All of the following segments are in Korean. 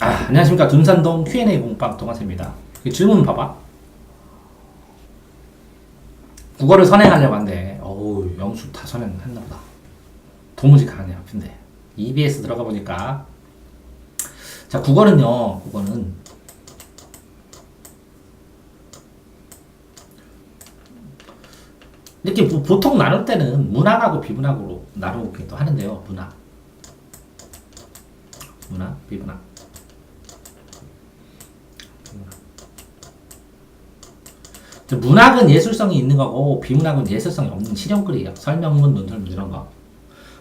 안녕하십니까. 둔산동 Q&A 공방 동아세입니다. 질문 봐봐. 국어를 선행하려고 하는데 영수 다 선행했나보다. 도무지 가능해 아픈데 EBS 들어가 보니까 자, 국어는 이렇게 보통 나눌 때는 문학하고 비문학으로 나누기도 하는데요. 문학, 비문학. 문학은 예술성이 있는 거고 비문학은 예술성이 없는 실용글이에요. 설명문, 논설문 이런 거.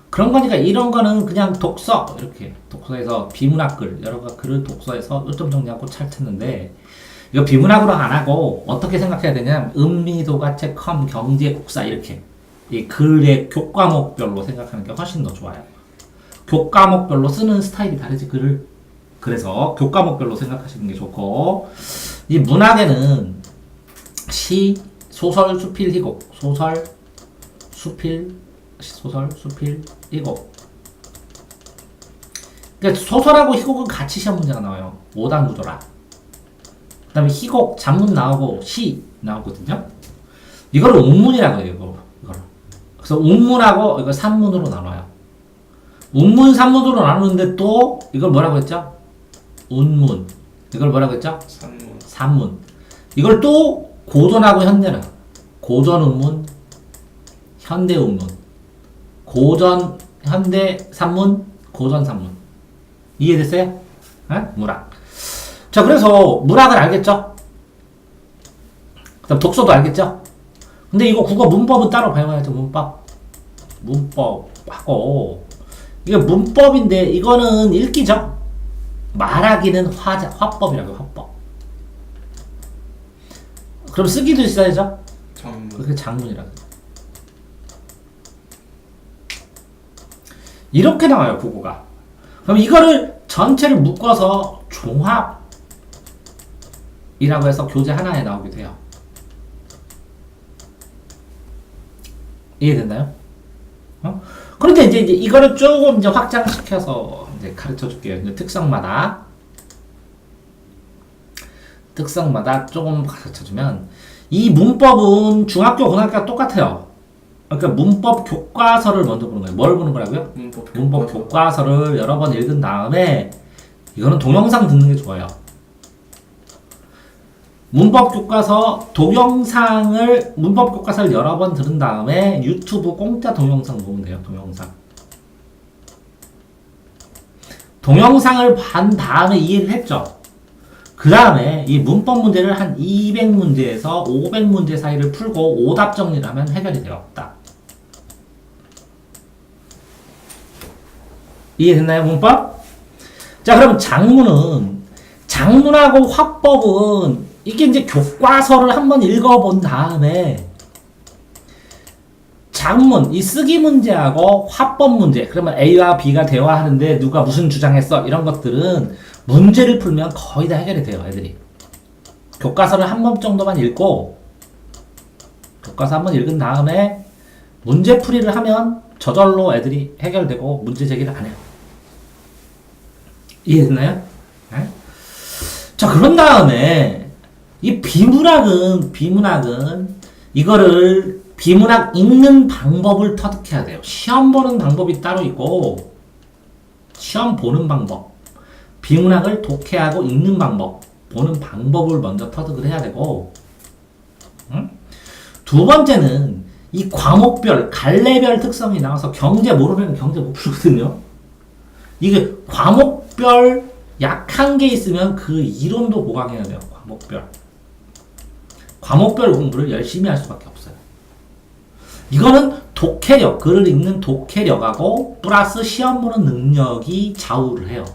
그런 거니까 이런 거는 그냥 독서 이렇게 독서에서 비문학글 여러 가 글을 독서에서 요점 정리하고 찰쳤는데 이거 비문학으로 안 하고 어떻게 생각해야 되냐면 음미도가책, 컴, 경제, 국사 이렇게 이 글의 교과목별로 생각하는 게 훨씬 더 좋아요. 교과목별로 쓰는 스타일이 다르지 글을. 그래서 교과목별로 생각하시는 게 좋고 이 문학에는 시, 소설, 수필, 희곡, 소설, 수필, 희곡. 그러니까 소설하고 희곡은 같이 시험 문제가 나와요. 5단 구조라. 그 다음에 희곡, 잡문 나오고 시 나오거든요. 이거를 운문이라고 해요. 이거를. 그래서 운문하고 이걸 산문으로 나눠요. 운문, 산문으로 나누는데 또 이걸 뭐라고 했죠? 운문. 이걸 뭐라고 했죠? 산문. 이걸 또 고전하고 현대는 고전 운문, 현대 운문, 고전 현대 산문, 고전 산문. 이해됐어요? 문학. 자, 그래서 문학을 알겠죠? 그다음 독서도 알겠죠? 근데 이거 국어 문법은 따로 배워야죠. 문법하고 이게 문법인데 이거는 읽기죠. 말하기는 화법이라고 화법. 그럼 쓰기도 있어야죠? 그게 장문이라고. 이렇게 나와요, 국어가. 그럼 이거를 전체를 묶어서 종합이라고 해서 교재 하나에 나오게 돼요. 이해됐나요? 그런데 이제 이거를 조금 이제 확장시켜서 이제 가르쳐 줄게요. 이제 특성마다 조금 가르쳐 주면 이 문법은 중학교, 고등학교가 똑같아요. 그러니까 문법 교과서를 먼저 보는 거예요. 뭘 보는 거라고요? 문법 교과서를 여러 번 읽은 다음에 이거는 동영상 듣는 게 좋아요. 문법 교과서를 여러 번 들은 다음에 유튜브 공짜 동영상 보면 돼요. 동영상을 본 다음에 이해를 했죠. 그 다음에 이 문법 문제를 한 200문제에서 500문제 사이를 풀고 오답 정리를 하면 해결이 돼요. 딱. 이해됐나요, 문법? 자, 그럼 장문하고 화법은 이게 이제 교과서를 한번 읽어본 다음에 장문, 이 쓰기 문제하고 화법 문제, 그러면 A와 B가 대화하는데 누가 무슨 주장했어? 이런 것들은 문제를 풀면 거의 다 해결이 돼요, 애들이. 교과서를 한 번 정도만 읽고, 교과서 한 번 읽은 다음에 문제풀이를 하면 저절로 애들이 해결되고 문제 제기를 안 해요. 이해됐나요? 네? 자, 그런 다음에 이 비문학은 이거를 비문학 읽는 방법을 터득해야 돼요. 시험 보는 방법이 따로 있고 시험 보는 방법, 비문학을 독해하고 읽는 방법, 보는 방법을 먼저 터득을 해야 되고, 두 번째는 이 과목별, 갈래별 특성이 나와서 경제 모르면 경제 못 풀거든요. 이게 과목별 약한 게 있으면 그 이론도 보강해야 돼요. 과목별 공부를 열심히 할 수밖에 없어요. 이거는 독해력, 글을 읽는 독해력하고 플러스 시험 보는 능력이 좌우를 해요.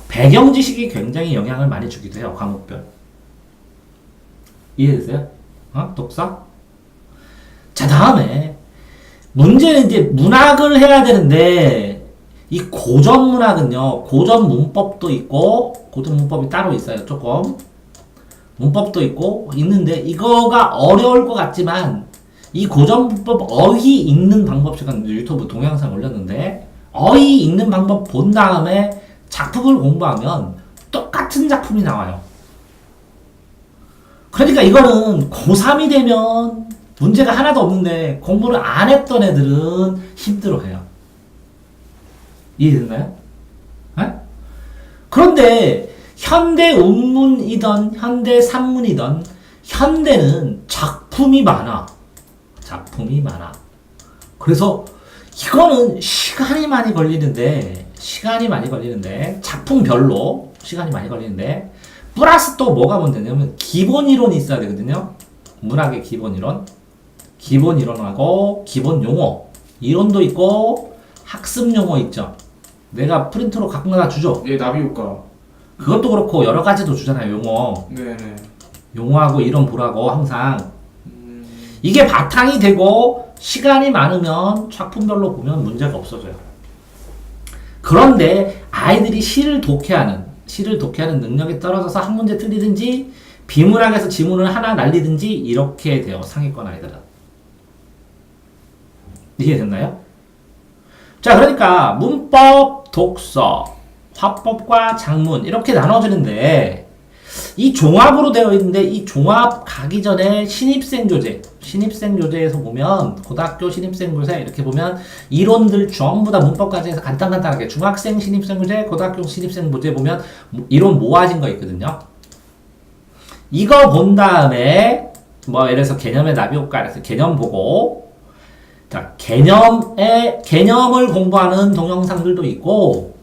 배경 지식이 굉장히 영향을 많이 주기도 해요. 과목별. 이해되세요? 독서? 자, 다음에 문제는 이제 문학을 해야 되는데 이 고전 문학은요. 고전 문법도 있고 고전 문법이 따로 있어요. 조금 문법도 있는데 이거가 어려울 것 같지만 이 고전 문법 어휘 읽는 방법 시간 유튜브 동영상 올렸는데 어휘 읽는 방법 본 다음에 작품을 공부하면 똑같은 작품이 나와요. 그러니까 이거는 고3이 되면 문제가 하나도 없는데 공부를 안 했던 애들은 힘들어해요. 이해됐나요? 네? 그런데 현대 운문이든 현대 산문이든 현대는 작품이 많아. 작품이 많아. 그래서 이거는 시간이 많이 걸리는데 작품별로 시간이 많이 걸리는데 플러스 또 뭐가 문제냐면 기본 이론이 있어야 되거든요. 문학의 기본 이론. 기본 이론하고 기본 용어. 이론도 있고 학습 용어 있죠. 내가 프린트로 가끔 다 주죠. 예, 나비 효과. 그것도 그렇고 여러 가지도 주잖아요. 용어. 네네. 용어하고 이론 보라고 항상. 이게 바탕이 되고 시간이 많으면 작품별로 보면 문제가 없어져요. 그런데 아이들이 시를 독해하는 능력이 떨어져서 한 문제 틀리든지 비문학에서 지문을 하나 날리든지 이렇게 돼요. 상위권 아이들은. 이해됐나요? 자, 그러니까 문법, 독서, 화법과 작문 이렇게 나눠지는데 이 종합으로 되어 있는데 이 종합 가기 전에 신입생 교재에서 보면 고등학교 신입생 교재 이렇게 보면 이론들 전부 다 문법까지 해서 간단하게 중학생 신입생 교재, 고등학교 신입생 교재 보면 이론 모아진 거 있거든요. 이거 본 다음에 뭐 예를 들어서 개념의 나비 효과 그래서 개념 보고 자 개념을 공부하는 동영상들도 있고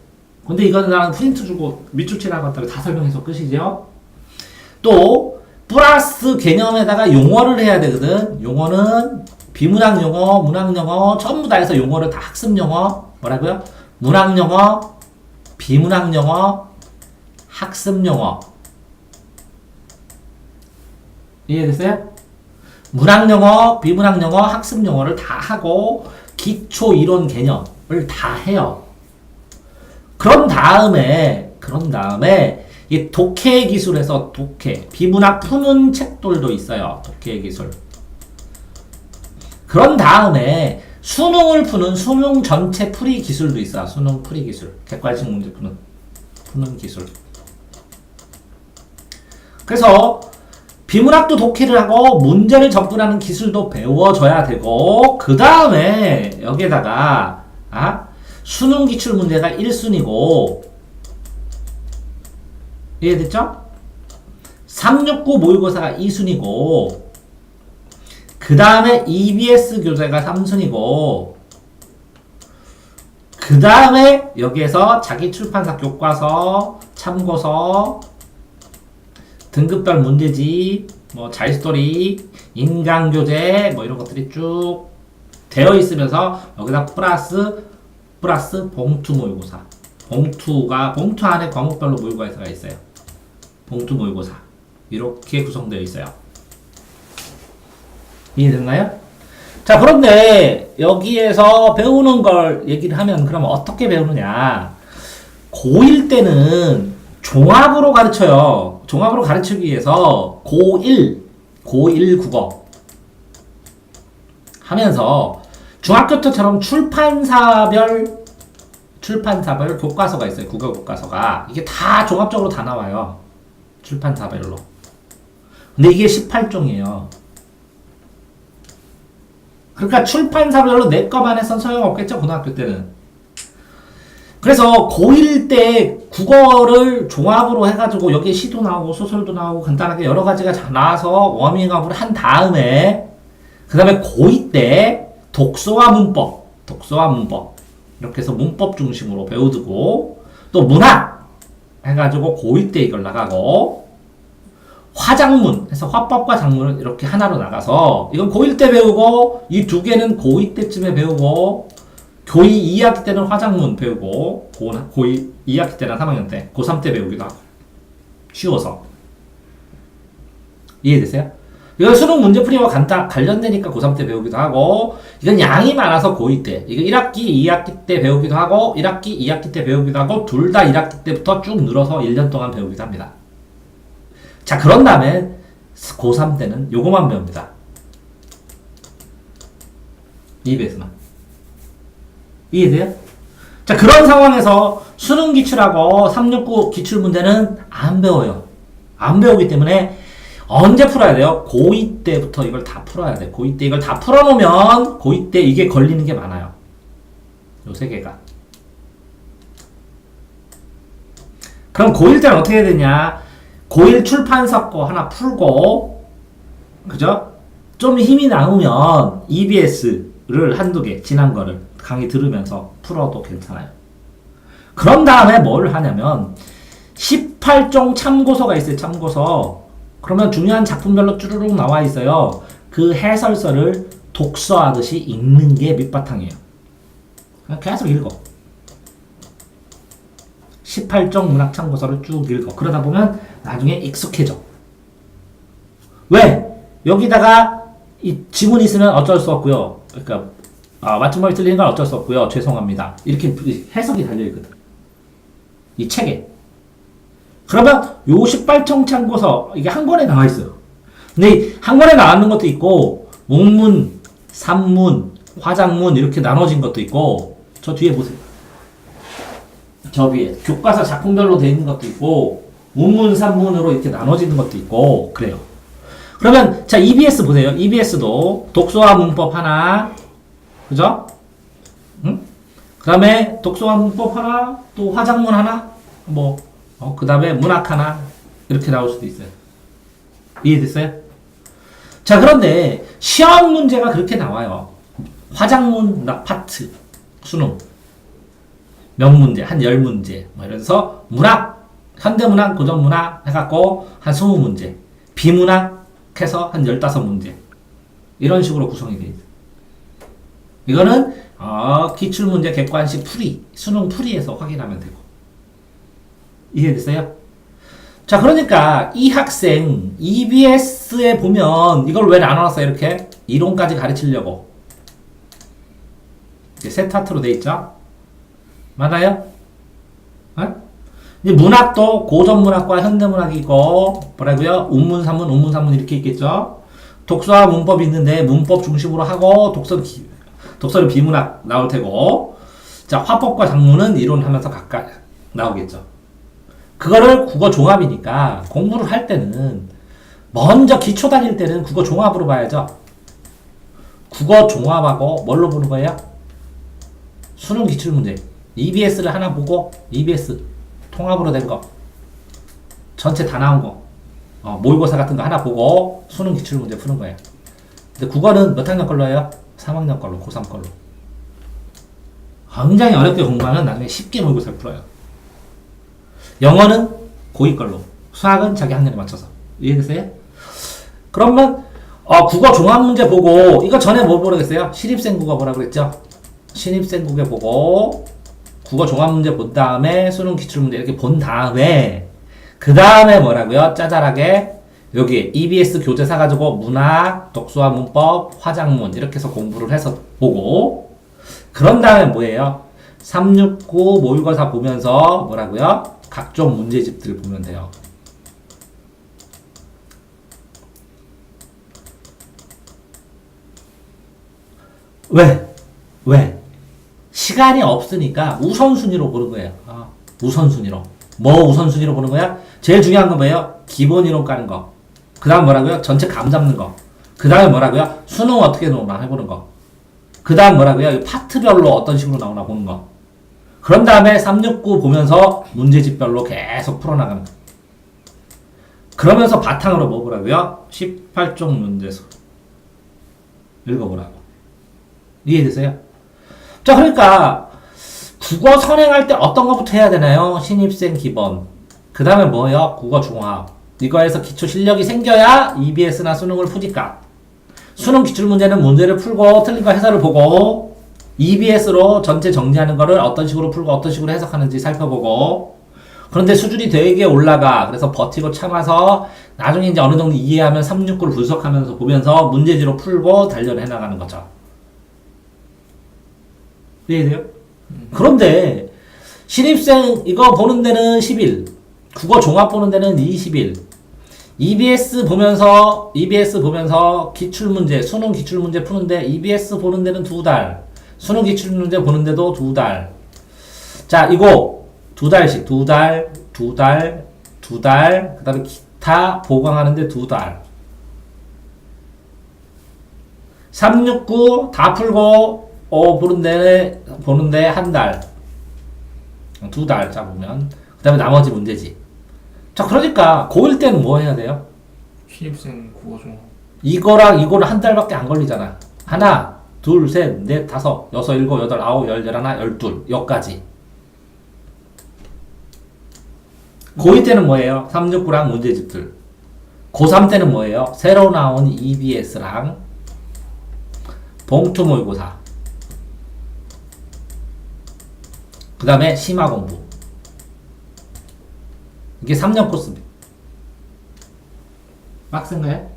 근데 이거는 나는 프린트 주고 밑줄 칠하고 갖다가 다 설명해서 끝이죠. 또 플러스 개념에다가 용어를 해야 되거든. 용어는 비문학 용어, 문학 용어 전부 다 해서 용어를 다 학습 용어 뭐라고요? 문학 용어, 비문학 용어, 학습 용어. 이해됐어요? 문학 용어, 비문학 용어, 학습 용어를 다 하고 기초 이론 개념을 다 해요. 그런 다음에 이 독해 기술에서 비문학 푸는 책들도 있어요. 독해 기술. 그런 다음에 수능을 푸는 수능 전체 풀이 기술도 있어요. 수능 풀이 기술. 객관식 문제 푸는 기술. 그래서 비문학도 독해를 하고 문제를 접근하는 기술도 배워줘야 되고 그 다음에 여기에다가 수능 기출 문제가 1순위고 이해됐죠? 369 모의고사가 2순위고 그 다음에 EBS 교재가 3순위고 그 다음에 여기에서 자기 출판사 교과서, 참고서, 등급별 문제집, 뭐 자유스토리, 인강교재 뭐 이런 것들이 쭉 되어 있으면서 여기다 플러스 봉투 모의고사. 봉투 안에 과목별로 모의고사가 있어요. 봉투 모의고사. 이렇게 구성되어 있어요. 이해됐나요? 자, 그런데 여기에서 배우는 걸 얘기를 하면 그러면 어떻게 배우느냐? 고1 때는 종합으로 가르쳐요. 종합으로 가르치기 위해서 고1 국어 하면서 중학교 때처럼 출판사별 교과서가 있어요. 국어 교과서가. 이게 다 종합적으로 다 나와요. 출판사별로. 근데 이게 18종이에요. 그러니까 출판사별로 내 것만 해선 소용없겠죠. 고등학교 때는. 그래서 고1 때 국어를 종합으로 해가지고 여기에 시도 나오고 소설도 나오고 간단하게 여러 가지가 나와서 워밍업을 한 다음에 그 다음에 고2 때 독서와 문법 이렇게 해서 문법 중심으로 배우고 또 문학 해가지고 고2 때 이걸 나가고 화작문 해서 화법과 작문을 이렇게 하나로 나가서 이건 고1 때 배우고 이 두 개는 고2 때쯤에 배우고 고2 2학기 때는 화작문 배우고 고2 2학기 때나 3학년 때 고3 때 배우기도 하고 쉬워서 이해되세요? 이건 수능 문제풀이와 관련되니까 고3 때 배우기도 하고 이건 양이 많아서 고2 때 이거 1학기 2학기 때 배우기도 하고 1학기 2학기 때 배우기도 하고 둘 다 1학기 때부터 쭉 늘어서 1년 동안 배우기도 합니다. 자, 그런 다음에 고3 때는 요거만 배웁니다. EBS만. 이해돼요? 자, 그런 상황에서 수능 기출하고 369 기출 문제는 안 배워요. 안 배우기 때문에 언제 풀어야 돼요? 고2 때부터 이걸 다 풀어야 돼. 고2 때 이걸 다 풀어놓으면 고2 때 이게 걸리는 게 많아요. 요 세 개가. 그럼 고1 때는 어떻게 해야 되냐? 고1 출판서 거 하나 풀고, 그죠? 좀 힘이 남으면 EBS를 한두 개, 지난 거를 강의 들으면서 풀어도 괜찮아요. 그런 다음에 뭘 하냐면 18종 참고서가 있어요. 참고서. 그러면 중요한 작품별로 쭈루룩 나와 있어요. 그 해설서를 독서하듯이 읽는 게 밑바탕이에요. 그냥 계속 읽어. 18종 문학 참고서를 쭉 읽어. 그러다 보면 나중에 익숙해져. 왜? 여기다가 이 지문이 있으면 어쩔 수 없고요. 그러니까 맞춤법이 틀리는 건 어쩔 수 없고요. 죄송합니다. 이렇게 해석이 달려있거든. 이 책에. 그러면 요 18종 참고서 이게 한 권에 나와 있어요. 근데 한 권에 나왔는 것도 있고 옥문, 산문, 화장문 이렇게 나눠진 것도 있고 저 뒤에 보세요. 저 위에 교과서 작품별로 되어 있는 것도 있고 옥문, 산문으로 이렇게 나눠지는 것도 있고 그래요. 그러면 자 EBS 보세요. EBS도 독서와 문법 하나, 그죠? 응? 그 다음에 독서와 문법 하나, 또 화장문 하나, 그 다음에 문학 하나 이렇게 나올 수도 있어요. 이해됐어요? 자, 그런데 시험 문제가 그렇게 나와요. 화장문 문학 파트 수능 몇 문제, 한 10문제 이래서 문학, 현대문학, 고전문학 해갖고 한 20문제, 비문학 해서 한 15문제 이런 식으로 구성이 되어 있어요. 이거는 기출문제 객관식 풀이, 수능 풀이에서 확인하면 되고. 이해됐어요? 자, 그러니까 이 학생 EBS에 보면 이걸 왜 나눠놨어요? 이렇게 이론까지 가르치려고 세타트로 돼 있죠? 맞아요? 이제 문학도 고전문학과 현대문학이 있고 뭐라고요? 운문산문, 운문산문 이렇게 있겠죠? 독서와 문법이 있는데 문법 중심으로 하고 독서는 비문학 나올 테고, 자, 화법과 작문은 이론하면서 각각 나오겠죠. 그거를 국어 종합이니까 공부를 할 때는 먼저 기초 다닐 때는 국어 종합으로 봐야죠. 국어 종합하고 뭘로 보는 거예요? 수능 기출문제. EBS를 하나 보고 EBS 통합으로 된 거. 전체 다 나온 거. 모의고사 같은 거 하나 보고 수능 기출문제 푸는 거예요. 근데 국어는 몇 학년 걸로 해요? 3학년 걸로, 고3 걸로. 굉장히 어렵게 공부하면 나중에 쉽게 모의고사를 풀어요. 영어는 고2 걸로, 수학은 자기 학년에 맞춰서. 이해됐어요? 그러면 국어 종합문제 보고, 이거 전에 뭐 모르겠어요? 신입생 국어 뭐라고 그랬죠? 신입생 국어 보고 국어 종합문제 본 다음에 수능 기출문제 이렇게 본 다음에 그 다음에 뭐라고요? 짜잘하게 여기 EBS 교재 사가지고 문학, 독서와 문법, 화장문 이렇게 해서 공부를 해서 보고, 그런 다음에 뭐예요? 369 모의고사 보면서 뭐라고요? 각종 문제집들을 보면 돼요. 왜? 시간이 없으니까 우선순위로 보는 거예요. 우선순위로. 뭐 우선순위로 보는 거야? 제일 중요한 건 뭐예요? 기본 이론 까는 거. 그 다음 뭐라고요? 전체 감 잡는 거. 그 다음에 뭐라고요? 수능 어떻게 나오나 해보는 거. 그 다음 뭐라고요? 파트별로 어떤 식으로 나오나 보는 거. 그런 다음에 369 보면서 문제집별로 계속 풀어나가는 거. 그러면서 바탕으로 뭐 보라고요? 18종 문제수 읽어보라고. 이해되세요? 자, 그러니까 국어 선행할 때 어떤 것부터 해야 되나요? 신입생 기본. 그 다음에 뭐예요? 국어 종합. 이거에서 기초 실력이 생겨야 EBS나 수능을 푸니까. 수능 기출문제는 문제를 풀고 틀린 거 해설을 보고 EBS로 전체 정리하는 거를 어떤 식으로 풀고 어떤 식으로 해석하는지 살펴보고, 그런데 수준이 되게 올라가. 그래서 버티고 참아서 나중에 이제 어느 정도 이해하면 369를 분석하면서 보면서 문제지로 풀고 단련해 나가는 거죠. 이해돼요? 그런데 신입생 이거 보는 데는 10일, 국어 종합 보는 데는 20일, EBS 보면서 기출문제, 수능 기출문제 푸는데 EBS 보는 데는 2달, 수능 기출문제 보는 데도 2달. 자, 이거 2달씩, 2달, 2달, 2달, 그 다음에 기타 보강하는데 2달. 369 다 풀고, 보는데 한 달. 2달 짜보면. 그 다음에 나머지 문제집. 자, 그러니까, 고1 때는 뭐 해야 돼요? 신입생 국어 종합. 이거랑 이거는 한 달밖에 안 걸리잖아. 하나, 둘, 셋, 넷, 다섯, 여섯, 일곱, 여덟, 아홉, 열, 열하나, 열둘, 여기까지. 고2 때는 뭐예요? 369랑 문제집들. 고3 때는 뭐예요? 새로 나온 EBS랑 봉투 모의고사. 그 다음에 심화 공부. 이게 3년 코스입니다. 빡센가요?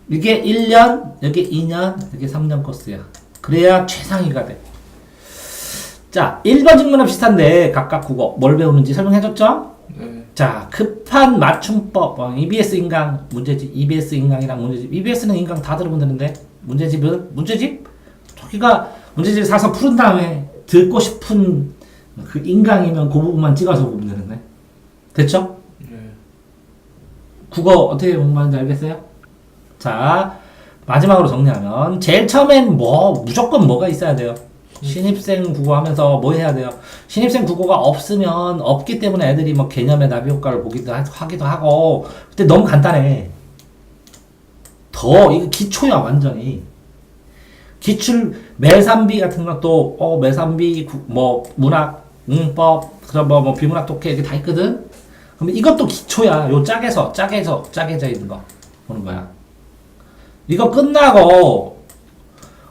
이게 1년, 여기 2년, 여기 3년 코스야. 그래야 최상위가 돼. 자, 1번 질문은 비슷한데 각각 국어 뭘 배우는지 설명해줬죠? 네. 자, 급한 맞춤법, EBS 인강, 문제집, EBS 인강이랑 문제집. EBS는 인강 다 들어본 되는데 문제집은? 문제집? 저기가 문제집 사서 푸른 다음에 듣고 싶은 그 인강이면 그 부분만 찍어서 보면 되는데. 됐죠? 네. 국어 어떻게 공부하는지 알겠어요? 자, 마지막으로 정리하면 제일 처음엔 무조건 뭐가 있어야 돼요? 신입생 국어 하면서 뭐 해야 돼요? 신입생 국어가 없기 때문에 애들이 뭐 개념의 나비 효과를 하기도 하고. 근데 너무 간단해. 이거 기초야 완전히. 기출 매산비 같은 것도 매산비 문학 문법 그럼 뭐 비문학 독해 이게 다 있거든. 그러면 이것도 기초야. 요 짜게져 있는 거 보는 거야. 이거 끝나고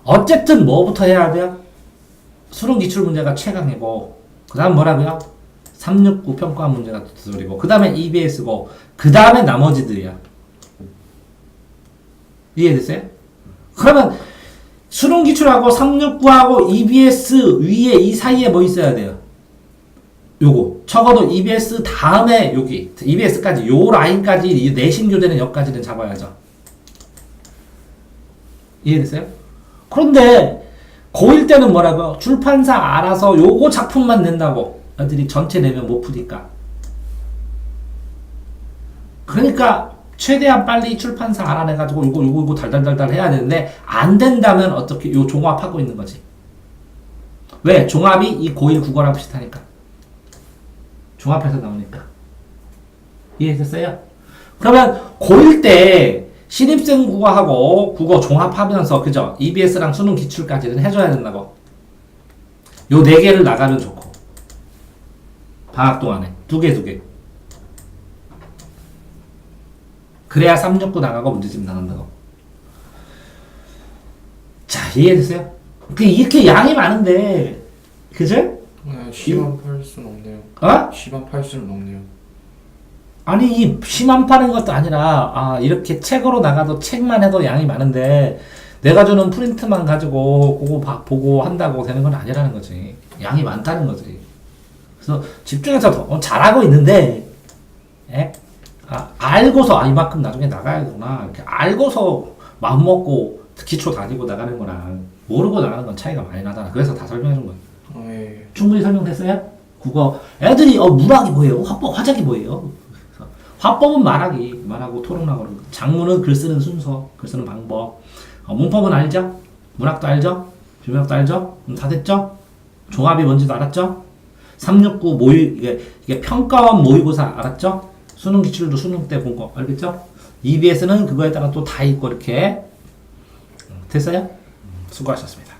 어쨌든 뭐부터 해야 돼요? 수능 기출 문제가 최강이고, 그 다음 뭐라고요? 369 평가 문제가 두드리고, 그 다음에 EBS고, 그 다음에 나머지들이야. 이해됐어요? 그러면 수능 기출하고 369하고 EBS 위에 이 사이에 뭐 있어야 돼요? 요거 적어도 EBS 다음에 여기 EBS까지 요 라인까지 내신 교재는 여기까지는 잡아야죠. 이해됐어요? 그런데 고1 때는 뭐라고? 출판사 알아서 요거 작품만 낸다고. 애들이 전체 내면 못 푸니까. 그러니까 최대한 빨리 출판사 알아내가지고 요거 달달달달 해야 되는데 안 된다면 어떻게 요 종합하고 있는 거지. 왜? 종합이 이 고1 국어랑 비슷하니까. 종합해서 나오니까. 이해됐어요? 그러면 고1 때 신입생 국어하고 국어 종합하면서 그죠? EBS랑 수능 기출까지는 해줘야 된다고. 요 4개를 나가면 좋고. 방학 동안에 2개. 그래야 369 나가고 문제집 나간다고. 자, 이해됐어요? 이렇게 양이 많은데 그죠? 네, 시만 팔 수는 없네요. 시만 팔 수는 없네요. 아니 이 시만 파는 것도 아니라 이렇게 책으로 나가도 책만 해도 양이 많은데 내가 주는 프린트만 가지고 그거 보고 한다고 되는 건 아니라는 거지. 양이 많다는 거지. 그래서 집중해서 더 잘하고 있는데 알고서 이만큼 나중에 나가야구나 이렇게 알고서 마음먹고 기초 다니고 나가는 거랑 모르고 나가는 건 차이가 많이 나잖아. 그래서 다 설명해 준 거야. 예. 충분히 설명됐어요? 국어 애들이 문학이 뭐예요? 화법 화작이 뭐예요? 화법은 말하고 토론하고 장문은 글 쓰는 순서, 글 쓰는 방법. 문법은 알죠? 문학도 알죠? 비문학도 알죠? 다 됐죠? 종합이 뭔지도 알았죠? 369 이게 평가원 모의고사 알았죠? 수능 기출도 수능 때 본 거 알겠죠? EBS는 그거에 따라 또 다 있고 이렇게 됐어요? 수고하셨습니다.